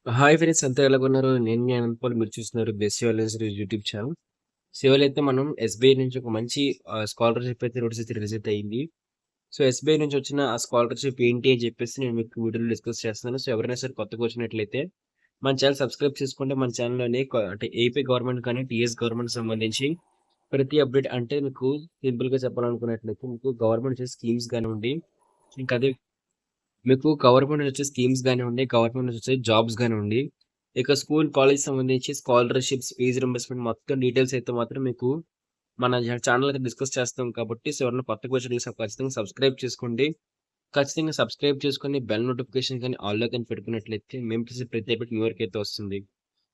Hi friends అంతా ఎలాగున్నారు? నేను మీ అనంతపూర్ మీరు చూస్తున్నారు best values YouTube channel. So ఇవాళ అయితే మనం ఎస్‌బీఐ నుంచి ఒక మంచి స్కాలర్‌షిప్ అయితే నోటీస్ అయితే రిలీజ్ అయితే అయింది. సో ఎస్‌బీఐ నుంచి వచ్చిన ఆ స్కాలర్‌షిప్ ఏంటి అని చెప్పేసి నేను మీకు వీడియోలో డిస్కస్ చేస్తున్నాను. సో ఎవరైనా సరే కొత్తగా వచ్చినట్లయితే మన ఛానల్ సబ్స్క్రైబ్ చేసుకుంటే మన ఛానల్‌లోని అంటే ఏపీ గవర్నమెంట్ కానీ, టీఎస్ గవర్నమెంట్ సంబంధించి ప్రతి అప్డేట్ అంటే మీకు సింపుల్‌గా చెప్పాలనుకున్నట్లయితే మీకు గవర్నమెంట్ ఇచ్చే స్కీమ్స్ కానివ్వండి, ఇంకా అదే మీకు గవర్నమెంట్ నుంచి వచ్చే స్కీమ్స్ గానివ్వండి, గవర్నమెంట్ నుంచి వచ్చే జాబ్స్ గానివ్వండి, ఇక స్కూల్, కాలేజ్ సంబంధించి స్కాలర్‌షిప్స్, ఫీజ్ రింబర్స్‌మెంట్ మొత్తం డీటెయిల్స్ అయితే మాత్రం మీకు మన ఛానెల్ అయితే డిస్కస్ చేస్తాం కాబట్టి, సో ఎవరైనా కొత్తగా వచ్చిన ఖచ్చితంగా సబ్స్క్రైబ్ చేసుకోండి. ఖచ్చితంగా సబ్స్క్రైబ్ చేసుకొని బెల్ నోటిఫికేషన్ గాని ఆల్‌లో గాని పెట్టుకున్నట్లయితే మేము చేసే ప్రతి అప్డేట్ మీ వరకైతే వస్తుంది.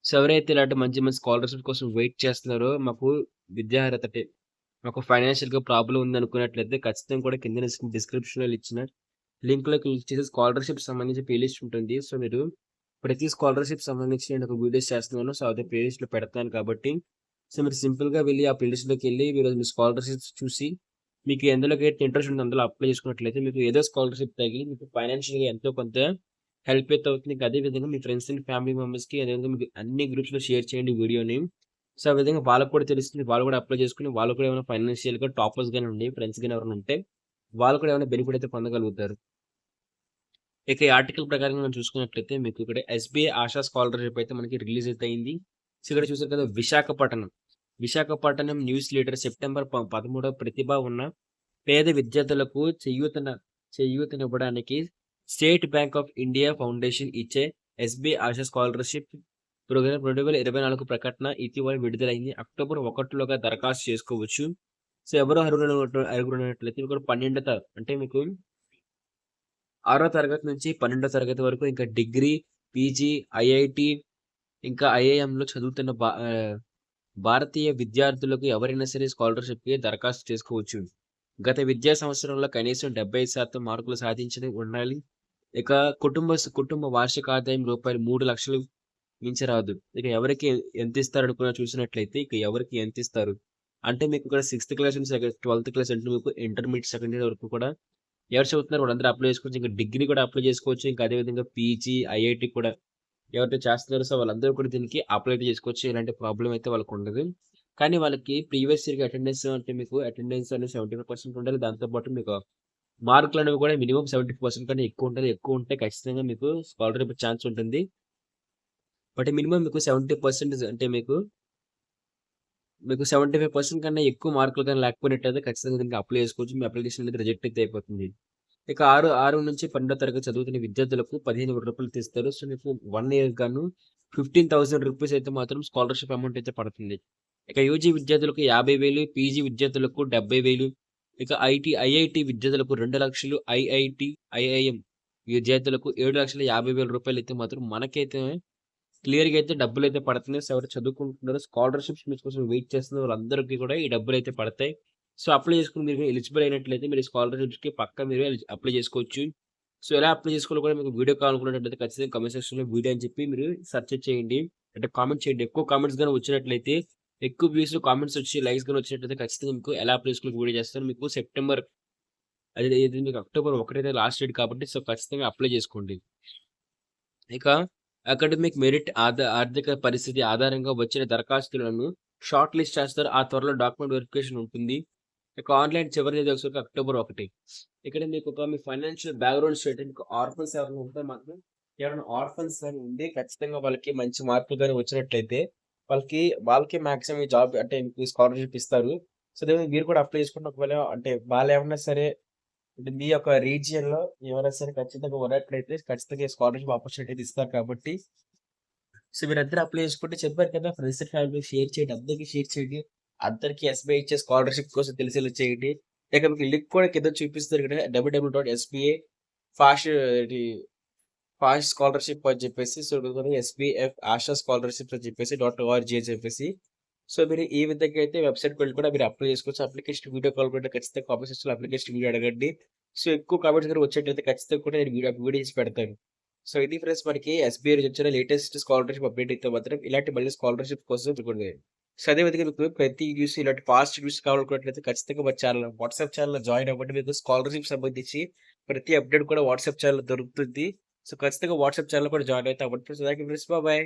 సో ఎవరైతే ఇలాంటి మంచి మంచి స్కాలర్‌షిప్ కోసం వెయిట్ చేస్తున్నారో మాకు విద్యా అర్హత అంటే మాకు ఫైనాన్షియల్‌గా ప్రాబ్లమ్ ఉందనుకున్నట్లయితే ఖచ్చితంగా కూడా కింద డిస్క్రిప్షన్‌లో ఇచ్చిన లింక్‌లో క్లిక్ చేసి స్కాలర్‌షిప్ సంబంధించి ప్లేలిస్ట్ ఉంటుంది. సో, మీరు ప్రతి స్కాలర్‌షిప్ సంబంధించి నేను ఒక వీడియోస్ చేస్తున్నాను. సో, అదే ప్లేలిస్ట్‌లో పెడతాను కాబట్టి, సో, మీరు సింపుల్‌గా వెళ్లి ఆ ప్లేలిస్ట్‌లోకెళ్ళి మీరు మీ స్కాలర్‌షిప్స్ చూసి, మీకు ఎందులోకైతే ఇంట్రెస్ట్ ఉందో అందులో అప్లై చేసుకున్నట్లయితే మీకు ఏదో స్కాలర్‌షిప్ తగిలి మీకు ఫైనాన్షియల్‌గా ఎంతో కొంత హెల్ప్ అయితే అవుతుంది. ఇంకా అదే విధంగా మీ ఫ్రెండ్స్ అండ్ ఫ్యామిలీ మెంబర్స్‌కి అదేవిధంగా మీకు అన్ని గ్రూప్స్‌లో షేర్ చేయండి ఈ వీడియోని. సో, ఆ విధంగా వాళ్ళకి కూడా తెలుస్తుంది. వాళ్ళు కూడా అప్లై చేసుకొని వాళ్ళు కూడా ఏమైనా ఫైనాన్షియల్‌గా టాపర్స్ గాని ఉండి ఫ్రెండ్స్ గాని ఎవరైనా ఉంటే, వాళ్ళు కూడా ఏమైనా బెనిఫిట్ అయితే పొందగలుగుతారు. ఇక ఈ ఆర్టికల్ ప్రకారంగా మనం చూసుకున్నట్లయితే మీకు ఇక్కడ ఎస్‌బీఐ ఆశా స్కాలర్‌షిప్ అయితే మనకి రిలీజ్ అయితే అయింది. సో, ఇక్కడ చూసారు కదా Visakhapatnam. Visakhapatnam news leader September 13 ప్రతిభ ఉన్న పేద విద్యార్థులకు చేయూతనివ్వడానికి State Bank of India foundation ఇచ్చే ఎస్‌బీఐ ఆశా స్కాలర్‌షిప్ ప్రోగ్రామ్ 2024 ప్రకటన ఇటీవల విడుదలైంది. అక్టోబర్ 1 లోగా దరఖాస్తు చేసుకోవచ్చు. సో, ఎవరు అర్హులున్నట్లయితే ఇక్కడ 12 అంటే మీకు ఆరో తరగతి నుంచి 12వ తరగతి వరకు ఇంకా డిగ్రీ, పీజీ, ఐఐటీ ఇంకా ఐఐఎంలో చదువుతున్న భారతీయ విద్యార్థులకు ఎవరైనా సరే స్కాలర్‌షిప్‌కి దరఖాస్తు చేసుకోవచ్చు. గత విద్యా సంవత్సరంలో కనీసం 70% మార్కులు సాధించి ఉండాలి. ఇక కుటుంబ వార్షిక ఆదాయం రూపాయలు 3,00,000 మించరాదు. ఇక ఎవరికి ఎంతిస్తారనుకున్న చూసినట్లయితే ఇక ఎవరికి ఎంతిస్తారు? అంటే మీకు ఇక్కడ 6థ్ క్లాస్ నుంచి 12థ్ క్లాస్ అంటే మీకు ఇంటర్మీడియేట్ సెకండ్ ఇయర్ వరకు కూడా ఎవరు చదువుతున్నారో వాళ్ళందరూ అప్లై చేసుకోవచ్చు. ఇంకా డిగ్రీ కూడా అప్లై చేసుకోవచ్చు. ఇంకా అదే విధంగా పీజీ, ఐఐటీ కూడా ఎవరైతే చేస్తున్నారో సో, వాళ్ళందరూ కూడా దీనికి అప్లై అయితే చేసుకోవచ్చు. ఎలాంటి ప్రాబ్లమ్ అయితే వాళ్ళకుండదు. కానీ వాళ్ళకి ప్రీవియస్ ఇయర్‌కి అటెండెన్స్ అంటే మీకు అటెండెన్స్ అనేది 75% ఉండాలి. దాంతో పాటు మీకు మార్కులనేవి కూడా మినిమమ్ 70% కన్నా ఎక్కువ ఉండాలి. ఎక్కువ ఉంటే ఖచ్చితంగా మీకు స్కాలర్‌షిప్ ఛాన్స్ ఉంటుంది. బట్ మినిమమ్ మీకు 70% అంటే మీకు 75% కన్నా ఎక్కువ మార్కులు గాని లేకపోయినట్టయితే ఖచ్చితంగా దీనికి అప్లై చేసుకోవచ్చు. మీ అప్లికేషన్ అనేది రిజెక్ట్ అయితే అయిపోతుంది. ఇక 6 నుంచి 12 తరగతి చదువుతున్న విద్యార్థులకు రూ. 15,000 ఇస్తారు. సో, మీకు 1 ఇయర్ గాను రూ. 15,000 అయితే మాత్రం స్కాలర్‌షిప్ అమౌంట్ అయితే పడుతుంది. ఇక యూజీ విద్యార్థులకు 50,000, పీజీ విద్యార్థులకు 70,000, ఇక ఐఐటీ విద్యార్థులకు 2,00,000, ఐఐఎం విద్యార్థులకు రూ. 7,50,000 అయితే మాత్రం మనకైతే క్లియర్‌గా అయితే డబ్బులైతే పడుతున్నాయి. సో, ఎవరు చదువుకుంటున్నారో స్కాలర్‌షిప్స్ కోసం వెయిట్ చేస్తున్న వాళ్ళందరికీ కూడా ఈ డబ్బులైతే పడతాయి. సో, అప్లై చేసుకొని మీరు ఎలిజిబుల్ అయినట్లయితే మీరు స్కాలర్‌షిప్స్‌కి పక్కా మీరు అప్లై చేసుకోవచ్చు. సో, ఎలా అప్లై చేసుకోవాలో కూడా మీకు వీడియో కావాలనుకున్నట్లయితే ఖచ్చితంగా కామెంట్ సెక్షన్‌లో వీడియో అని చెప్పి మీరు సెర్చ్ చేయండి. అంటే కామెంట్ చేయండి. ఎక్కువ కామెంట్స్ గాని వచ్చినట్లయితే ఎక్కువ వ్యూస్, కామెంట్స్ వచ్చి లైక్స్ గాని వచ్చినట్లయితే ఖచ్చితంగా మీకు ఎలా అప్లై చేసుకోవాలో వీడియో చేస్తాను. మీకు సెప్టెంబర్ అది ఇది మీకు అక్టోబర్ 1 లాస్ట్ డేట్ కాబట్టి సో, ఖచ్చితంగా అప్లై చేసుకోండి. ఇక అకాడమిక్ మెరిట్ ఆర్థిక పరిస్థితి ఆధారంగా వచ్చిన దరఖాస్తులను షార్ట్ లిస్ట్ చేస్తారు. ఆ త్వరలో డాక్యుమెంట్ వెరిఫికేషన్ ఉంటుంది. ఇక ఆన్‌లైన్ చివరి తేదీ వచ్చేసరికి అక్టోబర్ 1. ఇక్కడ మీకు మీ ఫైనాన్షియల్ బ్యాక్‌గ్రౌండ్ స్టేట్‌మెంట్ మీకు ఆర్ఫన్స్ ఎవరైనా ఉంటే మాత్రం ఎవరైనా ఆర్ఫన్స్ గాని ఉండి ఖచ్చితంగా వాళ్ళకి మంచి మార్కులు గాని వచ్చినట్లయితే వాళ్ళకి మాక్సిమం ఈ జాబ్ అంటే మీకు స్కాలర్‌షిప్ ఇస్తారు. సో, అదే విధంగా మీరు కూడా అప్లై చేసుకుంటే ఒకవేళ అంటే వాళ్ళేమన్నా సరే అంటే మీ యొక్క రీజియన్‌లో ఎవరైనా సరే ఖచ్చితంగా ఉన్నట్లయితే ఖచ్చితంగా స్కాలర్‌షిప్ ఆపర్చునిటీ అయితే ఇస్తారు కాబట్టి, సో మీరందరూ అప్లై చేసుకుంటే చెప్పారు కదా! ఫ్రెండ్స్ అండ్ ఫ్యామిలీకి షేర్ చేయండి. అందరికి షేర్ చేయండి. అందరికి ఎస్‌బీఐ ఇచ్చే స్కాలర్‌షిప్ కోసం తెలిసేలా చేయండి. ఇక మీకు లింక్ కూడా కింద చూపిస్తారు ఇక్కడ www.sba ఫాస్ట్ ఇది ఫాస్ట్ స్కాలర్‌షిప్ అని చెప్పేసి సో, ఎస్‌బీఎఫ్ ఆశా స్కాలర్‌షిప్స్ అని చెప్పేసి .org అని చెప్పేసి సో, మీరు ఈ విధంగా అయితే వెబ్‌సైట్‌కి వెళ్లి కూడా మీరు అప్లై చేసుకోవచ్చు. అప్లికేషన్ వీడియో కాల్ కూడా ఖచ్చితంగా కామెంట్ సెక్షన్‌లో అప్లికేషన్ వీడియో అడగండి. సో, ఎక్కువ కామెంట్స్ గనుక వచ్చేట్టయితే ఖచ్చితంగా కూడా నేను వీడియో చేసి పెడతాను. సో, ఇది ఫ్రెండ్స్ మనకి ఎస్‌బీఐ నుంచి వచ్చిన లేటెస్ట్ స్కాలర్‌షిప్ అప్డేట్ అయితే మాత్రం ఇలాంటి మళ్ళీ స్కాలర్‌షిప్ కోసం చూడండి. సో, అదే విధంగా మీకు ప్రతి న్యూస్ ఇలాంటి ఫాస్ట్ న్యూస్ కావాలనుకున్నట్లయితే ఖచ్చితంగా మన వాట్సాప్ ఛానెల్‌లో జాయిన్ అవ్వండి. మీకు స్కాలర్‌షిప్ సంబంధించి ప్రతి అప్డేట్ కూడా వాట్సాప్ ఛానెల్‌లో దొరుకుతుంది. సో, ఖచ్చితంగా వాట్సాప్ ఛానెల్‌లో కూడా జాయిన్ అయితే అవ్వండి friends. Thank you friends. Bye.